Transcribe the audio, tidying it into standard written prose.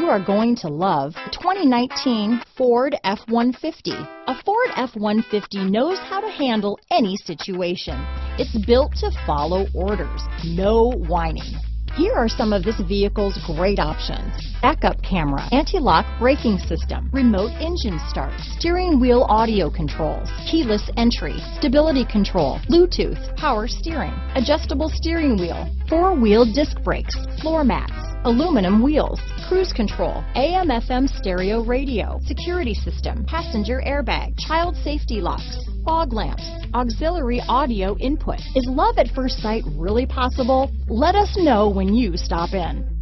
are going to love the 2019 Ford F-150. A Ford F-150 knows how to handle any situation. It's built to follow orders, no whining. Here are some of this vehicle's great options: backup camera, anti-lock braking system, remote engine start, steering wheel audio controls, keyless entry, stability control, Bluetooth, power steering, adjustable steering wheel, four-wheel disc brakes, floor mats, aluminum wheels, cruise control, AM/FM stereo radio, security system, passenger airbag, child safety locks, fog lamps, auxiliary audio input. Is love at first sight really possible? Let us know when you stop in.